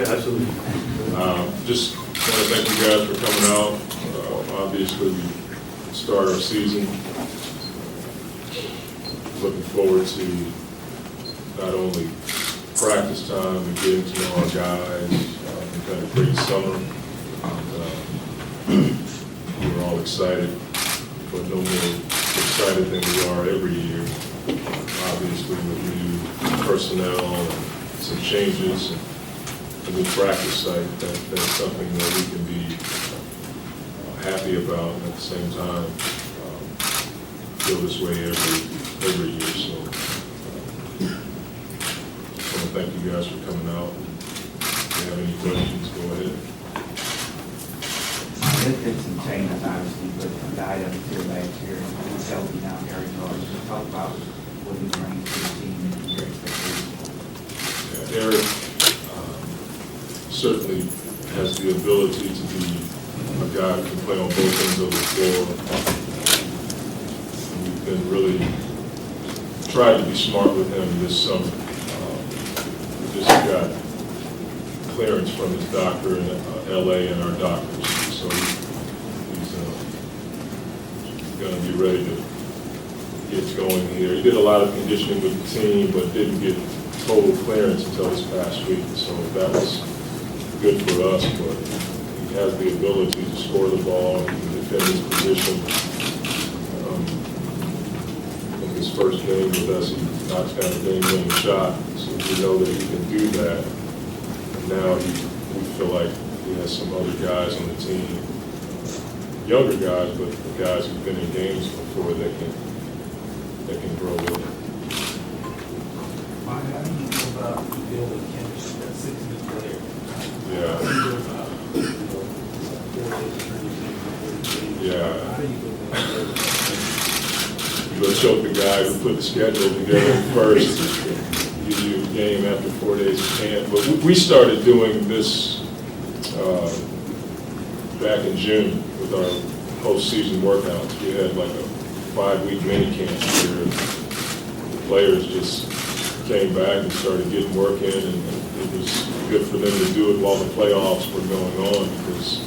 absolutely. Just want to thank you guys for coming out. Obviously, we start our season. Looking forward to not only practice time and getting to know our guys. We've had a great summer. We're all excited, but no more excited than we are every year. Obviously, with new personnel and some changes and a new practice site, that's something that we can be happy about. At the same time, feel this way every year. So, just want to thank you guys for coming out. If you have any questions, go ahead. There's been some changes, obviously, but the guy that was here last year, he was healthy now, Eric Jordan. Just talk about what he brings to the team and your expectations. Yeah, Eric certainly has the ability to be a guy who can play on both ends of the floor. We've been really tried to be smart with him this summer. We just got clearance from his doctor in LA and our doctors, so he's going to be ready to get going here. He did a lot of conditioning with the team, but didn't get total clearance until this past week, so that was good for us, but he has the ability to score the ball, he can defend his position. In his first game with us, he knocks down a game-winning shot, so we know that he can do that. And now we feel like he has some other guys on the team, younger guys, but guys who've been in games before that can grow with him. How do you feel about building chemistry, that 6 new player? Yeah. How do you feel about, Yeah. How do you feel about You go choke the guy who put the schedule together first, give you a game after 4 days of camp. But we started doing this back in June with our postseason workouts. We had like a 5-week mini camp where the players just came back and started getting work in, and it was good for them to do it while the playoffs were going on because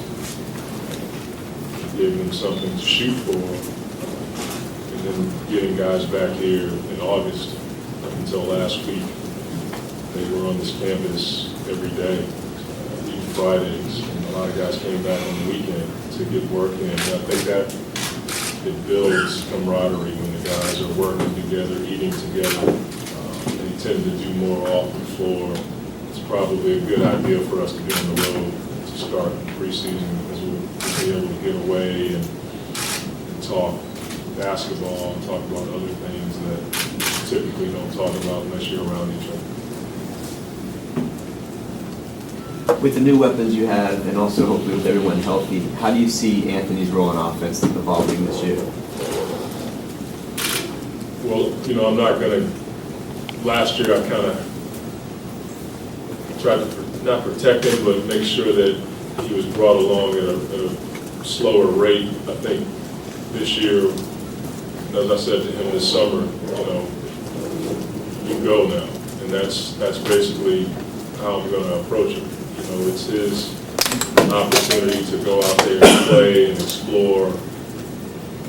it gave them something to shoot for. And then getting guys back here in August up until last week, they were on this campus every day, even Fridays. And a lot of guys came back on the weekend to get work in. And I think that it builds camaraderie when the guys are working together, eating together. They tend to do more off the floor. It's probably a good idea for us to be on the road to start preseason because we'll be able to get away and talk basketball and talk about other things that you typically don't talk about unless you're around each other. With the new weapons you have, and also hopefully with everyone healthy, how do you see Anthony's role in offense evolving this year? Well, I'm not going to. Last year, I kind of tried to not protect him, but make sure that he was brought along at a slower rate. I think this year, as I said to him this summer, you go now, and that's basically how I'm going to approach him. It's his opportunity to go out there and play and explore,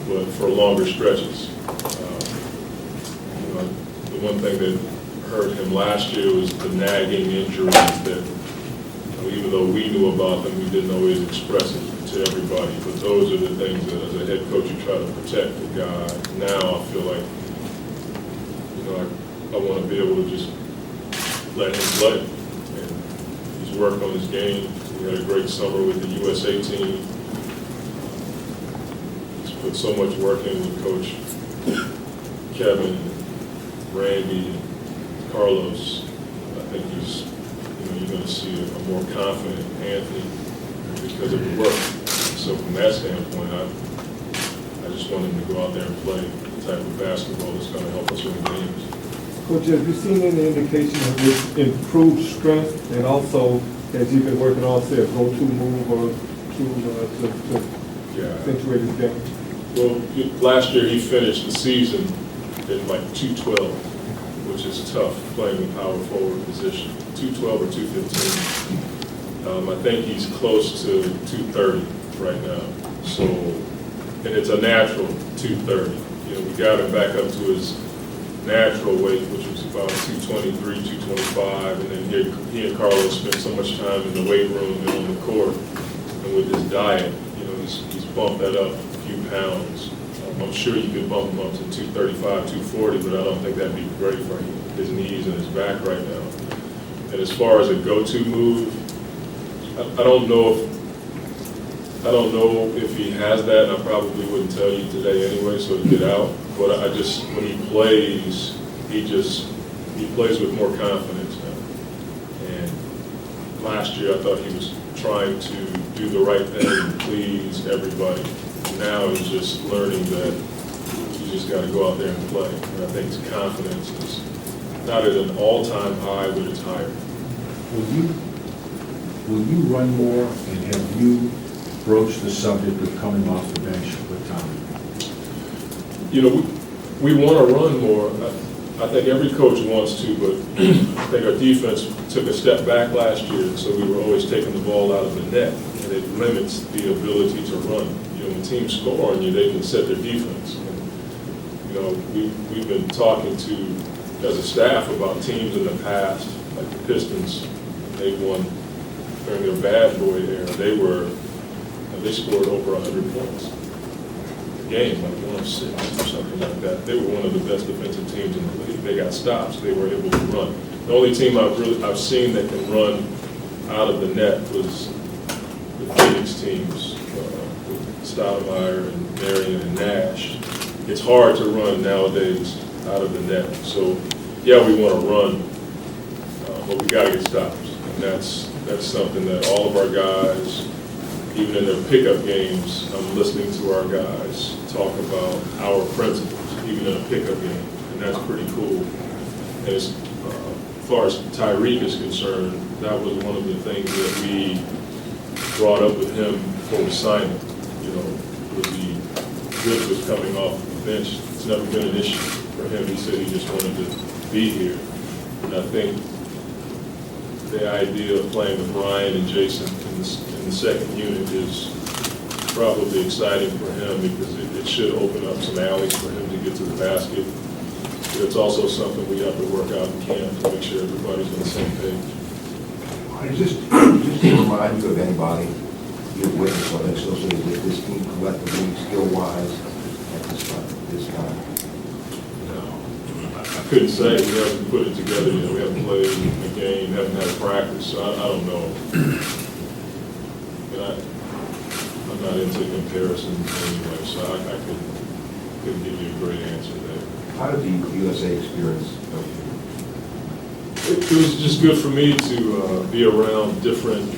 but for longer stretches. The one thing that hurt him last year was the nagging injuries that, even though we knew about them, we didn't always express it to everybody. But those are the things that, as a head coach, you try to protect the guy. Now I feel like, I want to be able to just let him play. And he's worked on his game. We had a great summer with the USA team. He's put so much work in with Coach Kevin, Randy, Carlos. I think you're going to see a more confident Anthony because of the work. So from that standpoint, I just want him to go out there and play the type of basketball that's going to help us win games. Coach, have you seen any indication of his improved strength, and also has he been working on, say, a go-to move or to accentuate his game? Well, last year he finished the season at like 212, which is tough playing the power forward position. 212 or 215. I think he's close to 230 right now. So, and it's a natural 230. You know, we got him back up to his natural weight, which was about 223, 225, and then he and Carlos spent so much time in the weight room and on the court, and with his diet, you know, he's bumped that up a few pounds. I'm sure you could bump him up to 235, 240, but I don't think that'd be great for his knees and his back right now. And as far as a go-to move, I don't know if he has that, and I probably wouldn't tell you today anyway, so to get out. But when he plays, he plays with more confidence now. And last year, I thought he was trying to do the right thing and please everybody. Now he's just learning that you just got to go out there and play. And I think his confidence is not at an all-time high, but it's higher. Will you run more, and have you broached the subject of coming off the bench with Tommy? You know, we want to run more. I think every coach wants to, but I think our defense took a step back last year, so we were always taking the ball out of the net, and it limits the ability to run. You know, when teams score on you, they can set their defense. And, you know, we've been talking to, as a staff, about teams in the past, like the Pistons. They won during their bad boy era. They scored over 100 points a game, like 106 or something like that. They were one of the best defensive teams in the league. They got stops. They were able to run. The only team I've seen that can run out of the net was the Phoenix teams, with Stoudemire and Marion and Nash. It's hard to run nowadays out of the net. So, yeah, we want to run, but we got to get stops. And that's something that all of our guys, even in their pickup games, I'm listening to our guys talk about our principles, even in a pickup game, and that's pretty cool. And as far as Tyreek is concerned, that was one of the things that we brought up with him before we signed him. You know, with the good was coming off the bench, it's never been an issue for him. He said he just wanted to be here. And I think the idea of playing with Ryan and Jason in the second unit is probably exciting for him because it should open up some alleys for him to get to the basket. But it's also something we have to work out in camp to make sure everybody's on the same page. Just to remind you of anybody you've witnessed or associated with this team collectively, skill-wise, at this time? I couldn't say. We haven't put it together yet. We haven't played a game, haven't had a practice, so I don't know. And I'm not into comparisons anyway, so I couldn't give you a great answer there. How did the USA experience help you? It was just good for me to be around different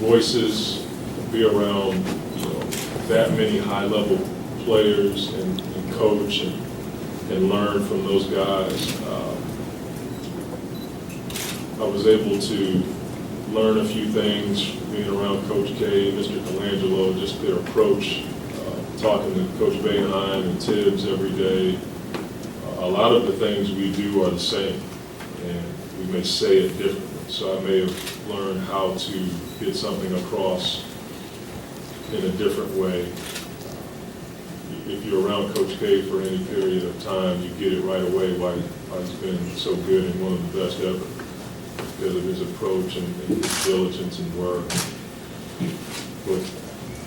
voices, be around, you know, that many high-level players and coach and learn from those guys. I was able to learn a few things being around Coach K, Mr. Colangelo, just their approach, talking to Coach Boeheim and Tibbs every day. A lot of the things we do are the same, and we may say it differently. So I may have learned how to get something across in a different way. If you're around Coach K for any period of time, you get it right away why he's been so good and one of the best ever because of his approach and his diligence and work. But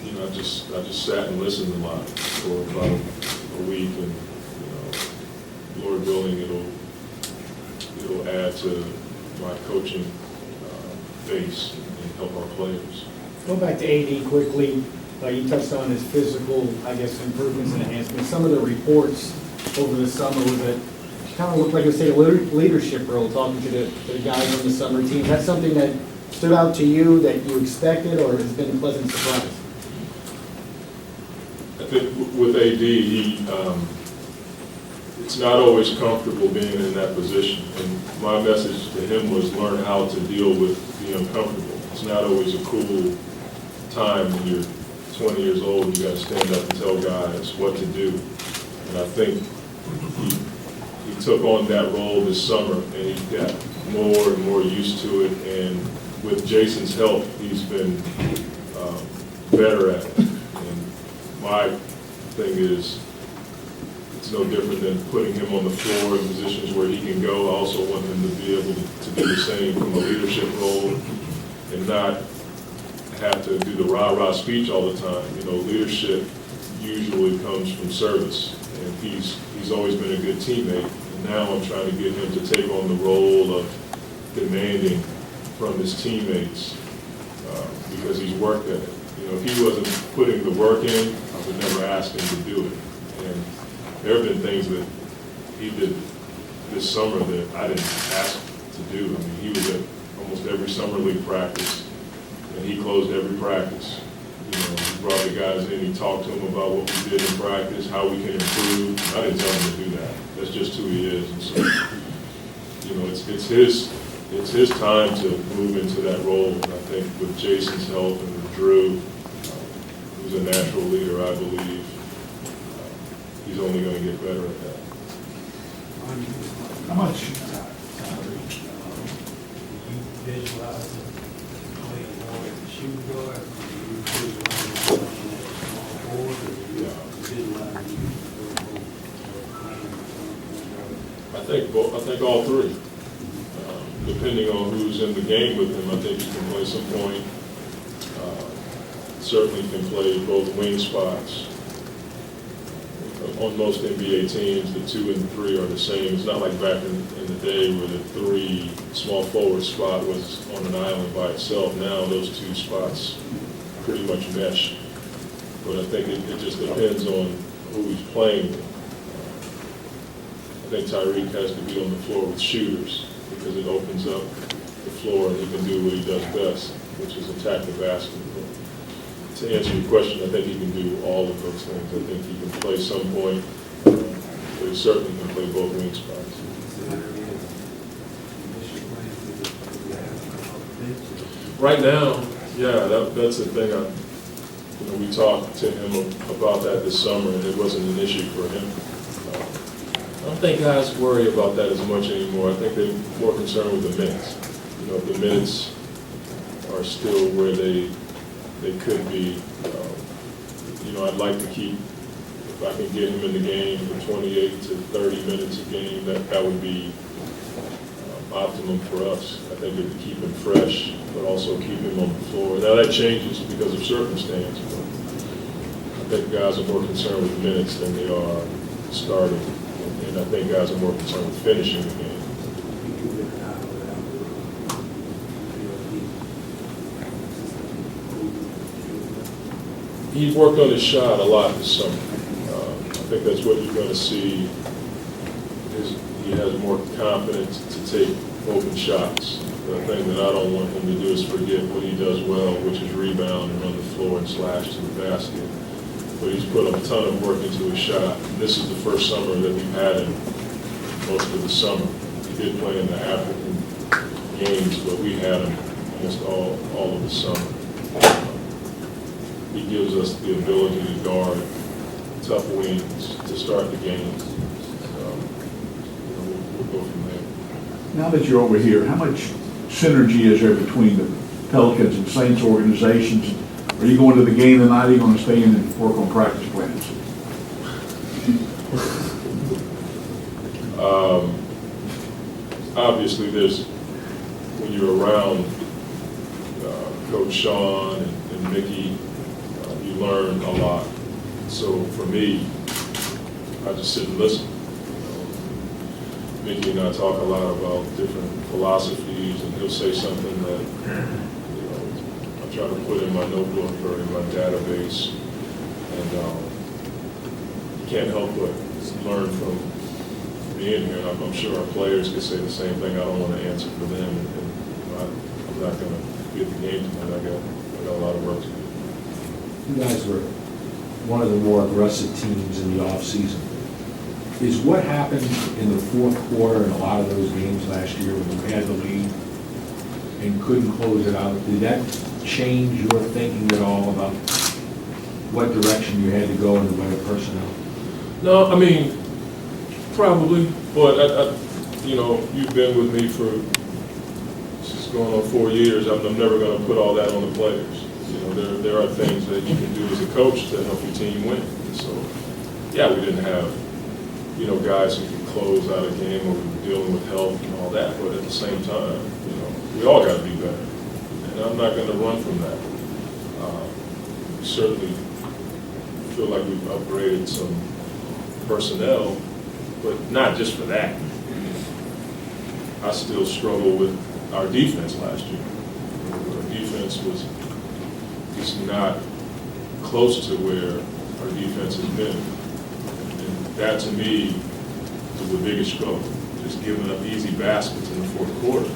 you know, I just sat and listened a lot for about a week, and you know, Lord willing, it'll add to my coaching base and help our players. Go back to AD quickly. You touched on his physical, I guess, improvements and enhancements. Some of the reports over the summer was that he kind of looked like a leadership role, talking to the guys on the summer team. Is that something that stood out to you that you expected, or has been a pleasant surprise? I think with AD, it's not always comfortable being in that position. And my message to him was learn how to deal with the uncomfortable. It's not always a cool time when you're 20 years old and you got to stand up and tell guys what to do. And I think he took on that role this summer, and he got more and more used to it. And with Jason's help, he's been better at it. And my thing is, it's no different than putting him on the floor in positions where he can go. I also want him to be able to do the same from a leadership role and not have to do the rah-rah speech all the time. You know, leadership usually comes from service, and he's always been a good teammate. And now I'm trying to get him to take on the role of demanding from his teammates because he's worked at it. You know, if he wasn't putting the work in, I would never ask him to do it. And there have been things that he did this summer that I didn't ask to do. I mean, he was at almost every summer league practice, and he closed every practice. You know, he brought the guys in, he talked to them about what we did in practice, how we can improve. I didn't tell him to do that. That's just who he is. And so, you know, it's his time to move into that role. And I think with Jason's help and with Drew, who's a natural leader, I believe, he's only going to get better at that. How much, you visualize him playing more as a shooting guard? Do you visualize him playing at the small forward, or do you visualize him I think all three. Depending on who's in the game with him, I think he can play some point. Certainly can play both wing spots. On most NBA teams, the 2 and 3 are the same. It's not like back in the day where the 3 small forward spot was on an island by itself. Now those 2 spots pretty much mesh. But I think it just depends on who he's playing with. I think Tyreek has to be on the floor with shooters because it opens up the floor and he can do what he does best, which is attack the basket. To answer your question, I think he can do all of those things. I think he can play some point, but he certainly can play both wing spots. Right now, yeah, that's the thing. We talked to him about that this summer, and it wasn't an issue for him. I don't think guys worry about that as much anymore. I think they're more concerned with the minutes. You know, if the minutes are still where they could be. I'd like to keep, if I can get him in the game for 28 to 30 minutes a game, that would be optimum for us. I think it would keep him fresh, but also keep him on the floor. Now that changes because of circumstance, but I think guys are more concerned with minutes than they are starting, and I think guys are more concerned with finishing the game. He worked on his shot a lot this summer. I think that's what you're going to see. He has more confidence to take open shots. The thing that I don't want him to do is forget what he does well, which is rebound and run the floor and slash to the basket. But he's put a ton of work into his shot. And this is the first summer that we've had him most of the summer. He did play in the African games, but we had him almost all of the summer. He gives us the ability to guard tough wings to start the games. So, we'll go from there. Now that you're over here, how much synergy is there between the Pelicans and Saints organizations? Are you going to the game tonight? Are you going to stay in and work on practice plans? Obviously, when you're around Coach Sean and Mickey, you learn a lot. So for me, I just sit and listen. Mickey and I talk a lot about different philosophies, and he'll say something that I try to put in my notebook or in my database, and you can't help but learn from being here. And I'm sure our players could say the same thing. I don't want to answer for them, and I'm not going to be at the game tonight. I got a lot of work to do. You guys were one of the more aggressive teams in the offseason. Is what happened in the fourth quarter in a lot of those games last year when you had the lead and couldn't close it out, did that change your thinking at all about what direction you had to go in the way of personnel? No, I mean, probably, but you've been with me for going on 4 years, I'm never going to put all that on the players. You know, there are things that you can do as a coach to help your team win. So, yeah, we didn't have, you know, guys who could close out a game or were dealing with health and all that, but at the same time, you know, we all got to be better. And I'm not going to run from that. We certainly feel like we've upgraded some personnel, but not just for that. I still struggle with our defense last year. Our defense was just not close to where our defense has been. And that, to me, was the biggest struggle, just giving up easy baskets in the fourth quarter.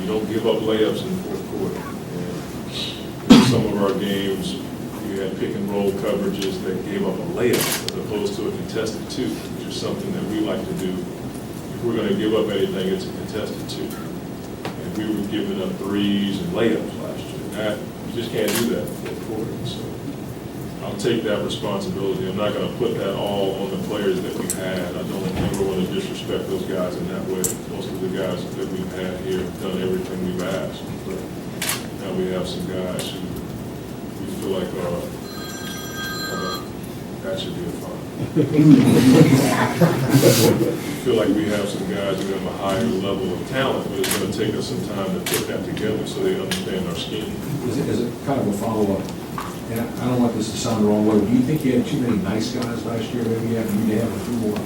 You don't give up layups in the fourth quarter. And in some of our games, we had pick and roll coverages that gave up a layup as opposed to a contested two, which is something that we like to do. If we're going to give up anything, it's a contested two. And we were giving up threes and layups last year. You just can't do that in the fourth quarter. So I'll take that responsibility. I'm not going to put that all on the players that we've had. I don't ever want to disrespect those guys in that way. Most of the guys that we've had here have done everything we've asked. But now we have some guys who we feel like are, that should be a fun. I feel like we have some guys who have a higher level of talent, but it's going to take us some time to put that together so they understand our scheme. As a kind of a follow-up, and I don't want this to sound the wrong way, do you think you had too many nice guys last year? Maybe you need to have a few more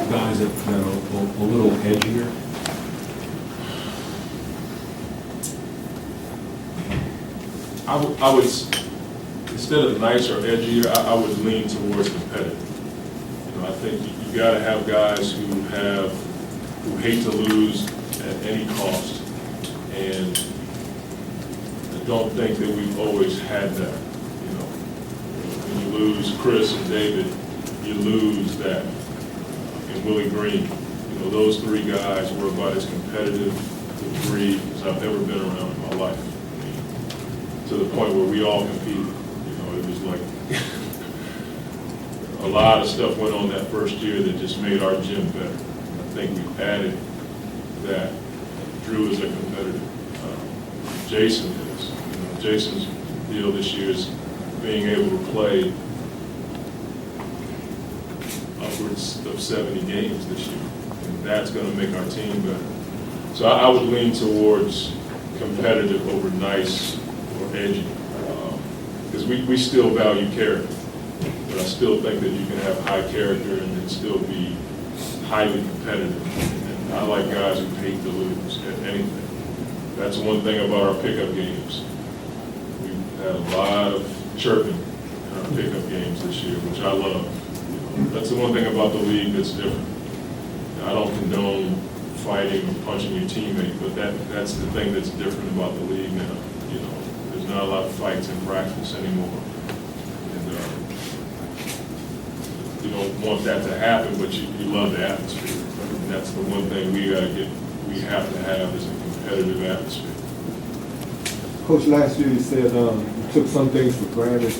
guys that are a little edgier? I would, instead of nice or edgier, I would lean towards competitive. You know, I think you got to have guys who hate to lose at any cost, and I don't think that we've always had that. You know, when you lose Chris and David, you lose that. And Willie Green, you know, those three guys were about as competitive to three as I've ever been around in my life. To the point where we all competed. You know, it was like a lot of stuff went on that first year that just made our gym better. I think we added that. Drew is a competitor. Jason is. You know, Jason's deal this year is being able to play upwards of 70 games this year. And that's going to make our team better. So I would lean towards competitive over nice or edgy, because we still value character, but I still think that you can have high character and still be highly competitive. And I like guys who hate to lose at anything. That's one thing about our pickup games. We've had a lot of chirping in our pickup games this year, which I love. You know, that's the one thing about the league that's different. I don't condone fighting or punching your teammate, but that's the thing that's different about the league now. You know, there's not a lot of fights in practice anymore. And you don't want that to happen, but you love the atmosphere. And that's the one thing we have to have is a competitive atmosphere. Coach, last year you said you took some things for granted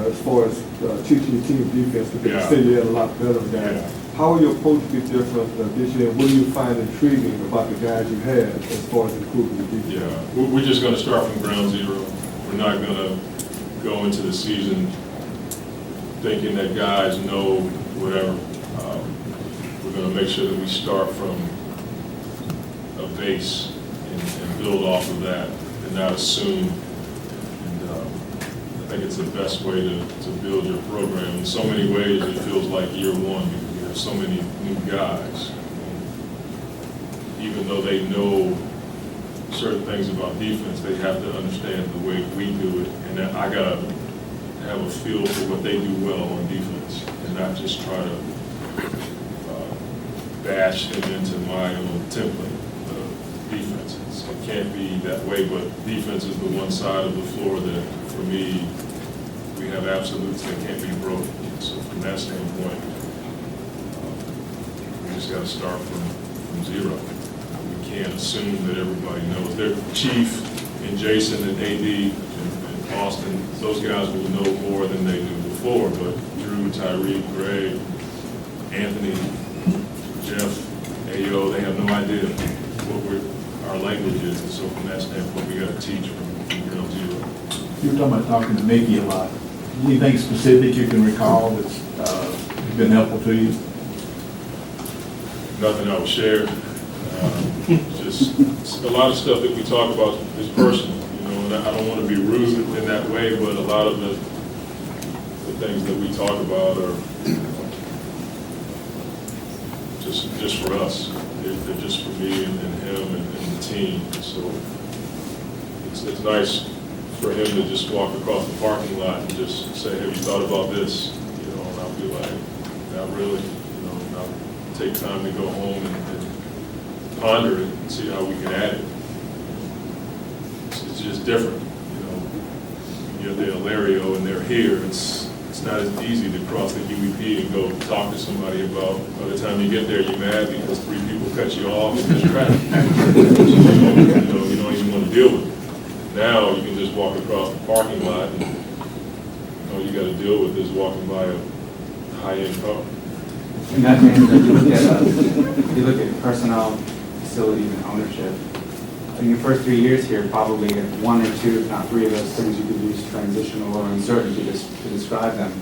as far as teaching your team defense, because you said you had a lot better of that. Yeah. How will your approach be different this year? What do you find intriguing about the guys you had as far as improving the defense? Yeah, we're just going to start from ground zero. We're not going to go into the season thinking that guys know whatever. We're going to make sure that we start from a base and build off of that and not assume. And I think it's the best way to build your program. In so many ways, it feels like year one because we have so many new guys. Even though they know certain things about defense, they have to understand the way we do it. And I got to have a feel for what they do well on defense and not just try to bash them into my own template of defenses. It can't be that way, but defense is the one side of the floor that, for me, we have absolutes that can't be broken. So from that standpoint, we just got to start from zero. We can't assume that everybody knows. Their chief and Jason and AD and Austin, those guys will know more than they knew before, but Drew, Tyreek, Greg, Anthony, Jeff, Ayo, they have no idea our languages, and so from that standpoint, we got to teach from ground zero. You were talking about talking to Mickey a lot. Anything specific you can recall that's been helpful to you? Nothing I would share. Just a lot of stuff that we talk about is personal, you know, and I don't want to be rude in that way, but a lot of the things that we talk about are just for us. They're just for me and him and the team. So it's nice for him to just walk across the parking lot and just say, have you thought about this? You know, and I'll be like, not really. You know, and I'll take time to go home and ponder it and see how we can add it. It's just different. You know, when you're the Ilario and they're here, it's not as easy to cross the UEP and go talk to somebody about. By the time you get there, you're mad because 3 people cut you off and there's traffic. You don't even want to deal with it. Now you can just walk across the parking lot and all you got to deal with is walking by a high-end car. In that vein, you look at personnel, facilities, and ownership. In your first 3 years here, probably 1 or 2, if not 3 of those things you could use transitional or uncertain to describe them.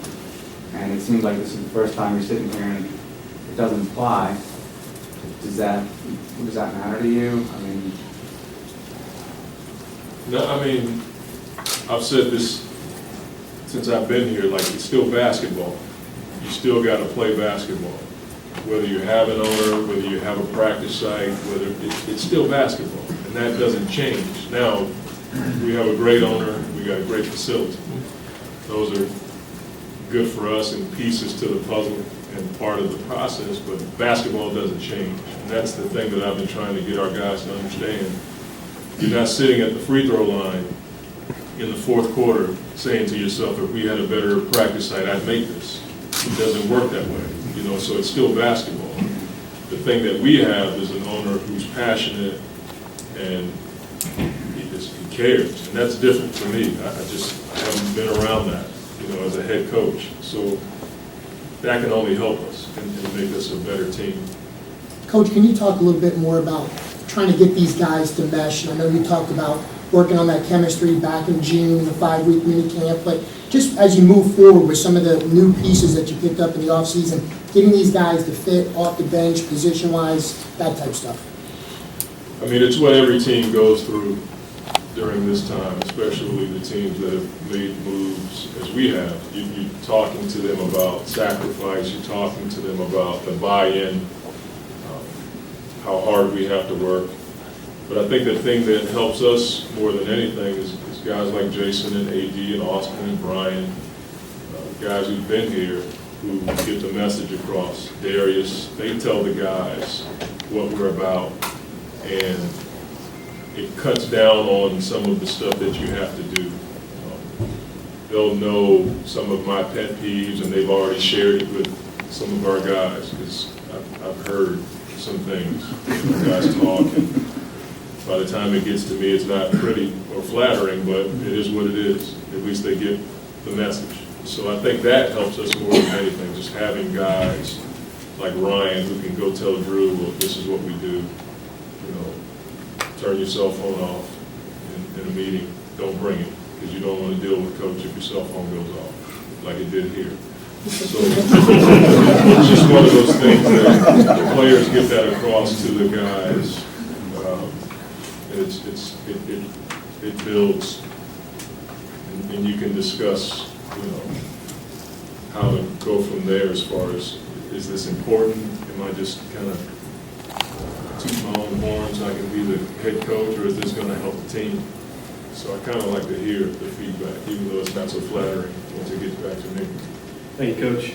And it seems like this is the first time you're sitting here and it doesn't apply. Does that matter to you? I mean, No, I mean, I've said this since I've been here, like, it's still basketball. You still got to play basketball. Whether you have an owner, whether you have a practice site, whether it's still basketball, and that doesn't change. Now, we have a great owner, we got a great facility. Those are good for us and pieces to the puzzle and part of the process, but basketball doesn't change. And that's the thing that I've been trying to get our guys to understand. You're not sitting at the free throw line in the fourth quarter saying to yourself, if we had a better practice site, I'd make this. It doesn't work that way, you know, so it's still basketball. The thing that we have is an owner who's passionate and he cares, and that's different for me. I haven't been around that, you know, as a head coach. So that can only help us and make us a better team. Coach, can you talk a little bit more about trying to get these guys to mesh? I know you talked about working on that chemistry back in June, the 5-week mini camp, but just as you move forward with some of the new pieces that you picked up in the offseason, getting these guys to fit off the bench, position-wise, that type of stuff. I mean, it's what every team goes through during this time, especially the teams that have made moves as we have. You're talking to them about sacrifice, you're talking to them about the buy-in, how hard we have to work. But I think the thing that helps us more than anything is guys like Jason and AD and Austin and Brian, guys who've been here who get the message across. Darius, they tell the guys what we're about, and it cuts down on some of the stuff that you have to do. They'll know some of my pet peeves, and they've already shared it with some of our guys, because I've heard some things, guys talk, and by the time it gets to me, it's not pretty or flattering, but it is what it is. At least they get the message. So I think that helps us more than anything, just having guys like Ryan who can go tell Drew, well, this is what we do. You know, turn your cell phone off in a meeting. Don't bring it, because you don't want to deal with coach if your cell phone goes off, like it did here. So it's just one of those things that the players get that across to the guys. It builds, and you can discuss, you know, how to go from there as far as, is this important? Am I just kind of tooting my own horns, I can be the head coach, or is this going to help the team? So I kind of like to hear the feedback, even though it's not so flattering once it gets back to me. Thank you, Coach.